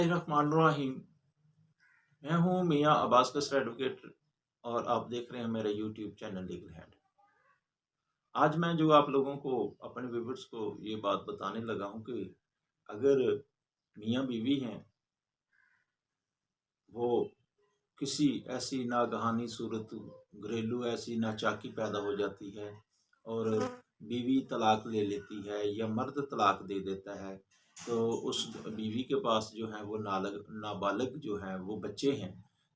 रहमानुर्रहीम। मैं हूँ मियाँ अब्बास कसर एडवोकेट और आप देख रहे हैं मेरा यूट्यूब चैनल लीगल हैंड। आज मैं जो आप लोगों को अपने व्यूअर्स को ये बात बताने लगा हूँ कि अगर मियाँ बीवी हैं, वो किसी ऐसी नागहानी सूरत घरेलू ऐसी नाचाकी पैदा हो जाती है और बीवी तलाक ले लेती है या मर्द तलाक दे देता है, तो उस बीवी के पास जो है वो नाबालिग जो है वो बच्चे हैं।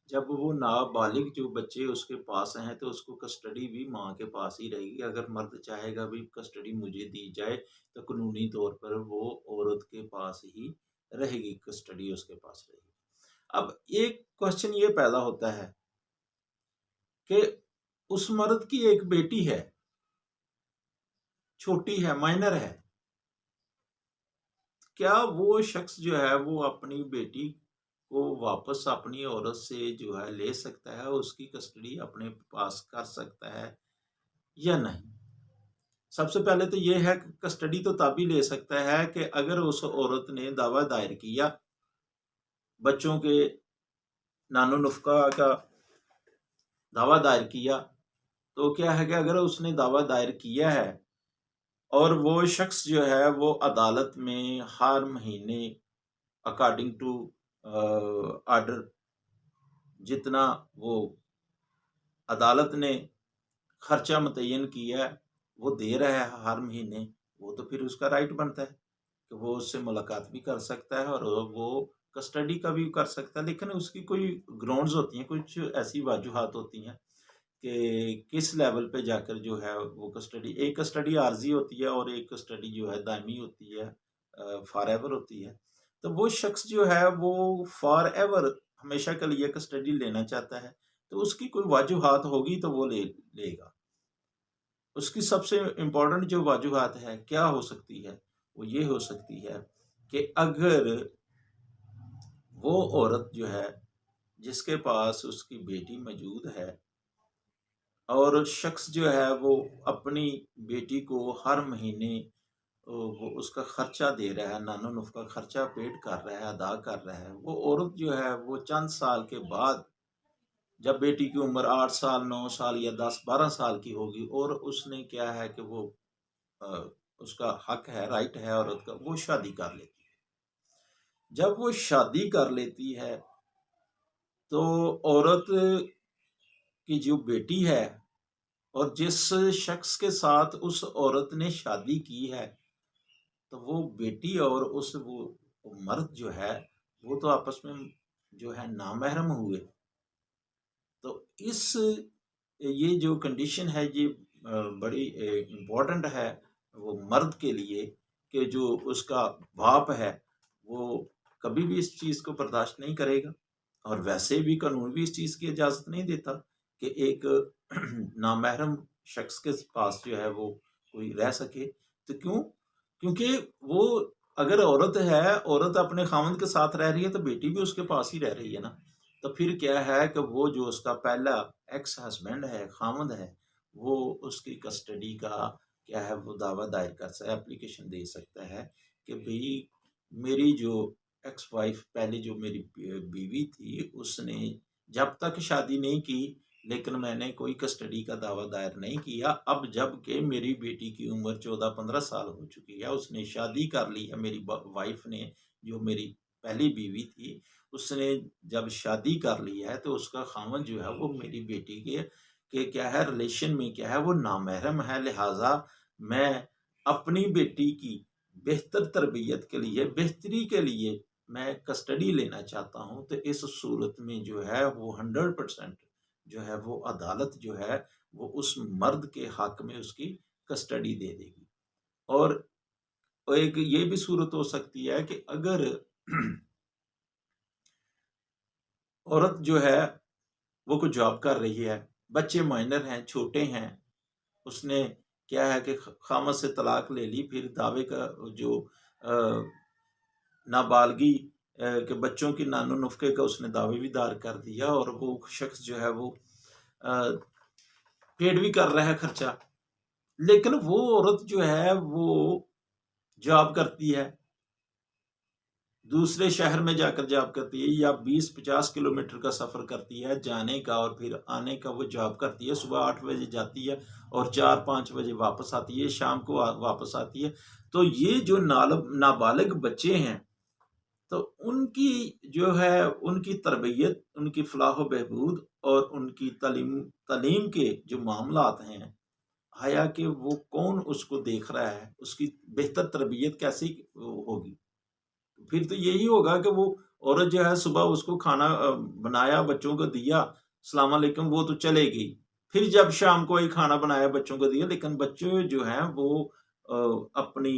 जब वो नाबालिग जो बच्चे उसके पास हैं तो उसको कस्टडी भी माँ के पास ही रहेगी। अगर मर्द चाहेगा भी कस्टडी मुझे दी जाए तो कानूनी तौर पर वो औरत के पास ही रहेगी, कस्टडी उसके पास रहेगी। अब एक क्वेश्चन ये पैदा होता है कि उस मर्द की एक बेटी है, छोटी है, माइनर है। क्या वो शख्स जो है वो अपनी बेटी को वापस अपनी औरत से जो है ले सकता है, उसकी कस्टडी अपने पास कर सकता है या नहीं? सबसे पहले तो ये है कि कस्टडी तो तभी ले सकता है कि अगर उस औरत ने दावा दायर किया, बच्चों के नानो नुफ़क़ा का दावा दायर किया, तो क्या है कि अगर उसने दावा दायर किया है और वो शख्स जो है वो अदालत में हर महीने अकॉर्डिंग टू ऑर्डर जितना वो अदालत ने खर्चा मुतय्यन किया है वो दे रहा है हर महीने, वो तो फिर उसका राइट बनता है कि वो उससे मुलाकात भी कर सकता है और वो कस्टडी का भी कर सकता है। लेकिन उसकी कोई ग्राउंड्स होती हैं, कुछ ऐसी वजूहात होती हैं कि किस लेवल पे जाकर जो है वो कस्टडी, एक कस्टडी आर्जी होती है और एक कस्टडी जो है दायमी होती है, फॉर एवर होती है। तो वो शख्स जो है वो फॉर एवर हमेशा के लिए कस्टडी लेना चाहता है, तो उसकी कोई वजूहात होगी तो वो लेगा। उसकी सबसे इम्पोर्टेंट जो वजूहात है क्या हो सकती है, वो ये हो सकती है कि अगर वो औरत जो है जिसके पास उसकी बेटी मौजूद है और शख्स जो है वो अपनी बेटी को हर महीने वो उसका खर्चा दे रहा है, नानो नुफ़क़ा खर्चा पेड कर रहा है, अदा कर रहा है। वो औरत जो है वो चंद साल के बाद जब बेटी की उम्र 8 साल, 9 साल या 10-12 साल की होगी और उसने क्या है कि वो अ, उसका हक है, राइट है औरत का, वो शादी कर लेती है। जब वो शादी कर लेती है तो औरत की जो बेटी है और जिस शख्स के साथ उस औरत ने शादी की है, तो वो बेटी और उस वो मर्द जो है वो तो आपस में जो है नामहरम हुए। तो इस ये जो कंडीशन है ये बड़ी इम्पोर्टेंट है वो मर्द के लिए कि जो उसका बाप है वो कभी भी इस चीज़ को बर्दाश्त नहीं करेगा और वैसे भी कानून भी इस चीज़ की इजाज़त नहीं देता कि एक नामहरम शख्स के पास जो है वो कोई रह सके। तो क्यों? क्योंकि वो अगर औरत है, औरत अपने खामंद के साथ रह रही है तो बेटी भी उसके पास ही रह रही है ना। तो फिर क्या है कि वो जो उसका पहला एक्स हस्बैंड है, खामंद है, वो उसकी कस्टडी का क्या है वो दावा दायर कर सकता है, एप्लीकेशन दे सकता है कि भई मेरी जो एक्स वाइफ पहले जो मेरी बीवी थी उसने जब तक शादी नहीं की लेकिन मैंने कोई कस्टडी का दावा दायर नहीं किया। अब जबकि मेरी बेटी की उम्र 14-15 साल हो चुकी है, उसने शादी कर ली है, मेरी वाइफ ने जो मेरी पहली बीवी थी उसने जब शादी कर ली है तो उसका खामन जो है वो मेरी बेटी के क्या है रिलेशन में क्या है वो नामहरम है। लिहाजा मैं अपनी बेटी की बेहतर तरबियत के लिए, बेहतरी के लिए मैं कस्टडी लेना चाहता हूँ। तो इस सूरत में जो है वो 100% जो है वो अदालत जो है वो उस मर्द के हक में उसकी कस्टडी दे देगी। और एक ये भी सूरत हो सकती है कि अगर औरत जो है वो कोई जॉब कर रही है, बच्चे माइनर हैं, छोटे हैं, उसने क्या है कि खामद से तलाक ले ली, फिर दावे का जो नाबालगी के बच्चों की नानो नुफ़क़े का उसने दावे भी दायर कर दिया और वो शख्स जो है वो पेड भी कर रहा है खर्चा। लेकिन वो औरत जो है वो जॉब करती है, दूसरे शहर में जाकर जॉब करती है या 20-50 किलोमीटर का सफ़र करती है जाने का और फिर आने का, वो जॉब करती है, सुबह 8 बजे जाती है और 4-5 बजे वापस आती है, शाम को वापस आती है। तो ये जो नाबालिग बच्चे हैं, तो उनकी जो है, उनकी तरबियत, उनकी फलाह व बहबूद और उनकी तालीम तालीम के जो मामलात हैं, आया कि वो कौन उसको देख रहा है, उसकी बेहतर तरबियत कैसी होगी? फिर तो यही होगा कि वो औरत जो है सुबह उसको खाना बनाया, बच्चों को दिया, सलाम अलैकुम, वो तो चले गई। फिर जब शाम को ही खाना बनाया, बच्चों को दिया, लेकिन बच्चे जो हैं वो अपनी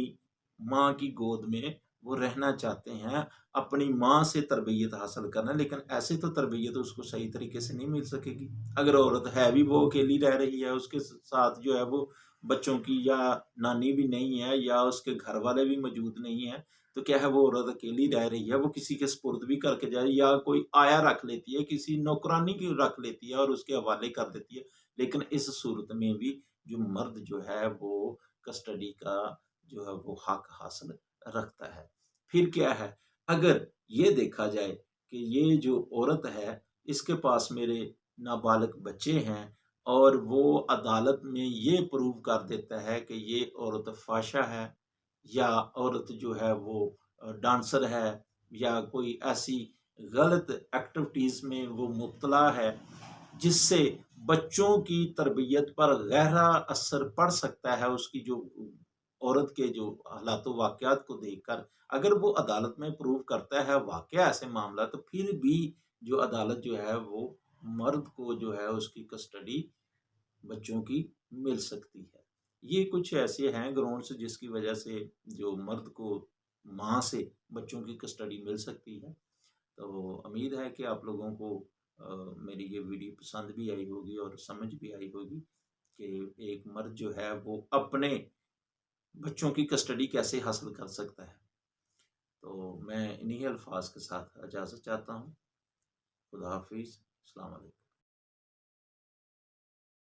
माँ की गोद में वो रहना चाहते हैं, अपनी माँ से तरबियत हासिल करना, लेकिन ऐसे तो तरबियत उसको सही तरीके से नहीं मिल सकेगी। अगर औरत है भी, वो अकेली रह रही है, उसके साथ जो है वो बच्चों की या नानी भी नहीं है या उसके घर वाले भी मौजूद नहीं है, तो क्या है, वो औरत अकेली रह रही है, वो किसी के सुपुर्द भी करके जाए या कोई आया रख लेती है, किसी नौकरानी की रख लेती है और उसके हवाले कर देती है। लेकिन इस सूरत में भी जो मर्द जो है वो कस्टडी का जो है वो हक हासिल रखता है। फिर क्या है, अगर ये देखा जाए कि ये जो औरत है, इसके पास मेरे नाबालिग बच्चे हैं और वो अदालत में ये प्रूव कर देता है कि ये औरत फ़ाहिशा है या औरत जो है वो डांसर है या कोई ऐसी गलत एक्टिविटीज़ में वो मुब्तला है, जिससे बच्चों की तरबियत पर गहरा असर पड़ सकता है, उसकी जो औरत के जो हालात वाक़यात को देखकर, अगर वो अदालत में प्रूव करता है वाक़या ऐसे मामला, तो फिर भी जो अदालत जो है वो मर्द को जो है उसकी कस्टडी बच्चों की मिल सकती है। ये कुछ ऐसे हैं ग्राउंड्स जिसकी वजह से जो मर्द को माँ से बच्चों की कस्टडी मिल सकती है। तो उम्मीद है कि आप लोगों को मेरी ये वीडियो पसंद भी आई होगी और समझ भी आई होगी कि एक मर्द जो है वो अपने बच्चों की कस्टडी कैसे हासिल कर सकता है। तो मैं इन्हीं अल्फाज के साथ इजाज़त चाहता हूँ। खुदा हाफ़िज़। अस्सलाम वालेकुम।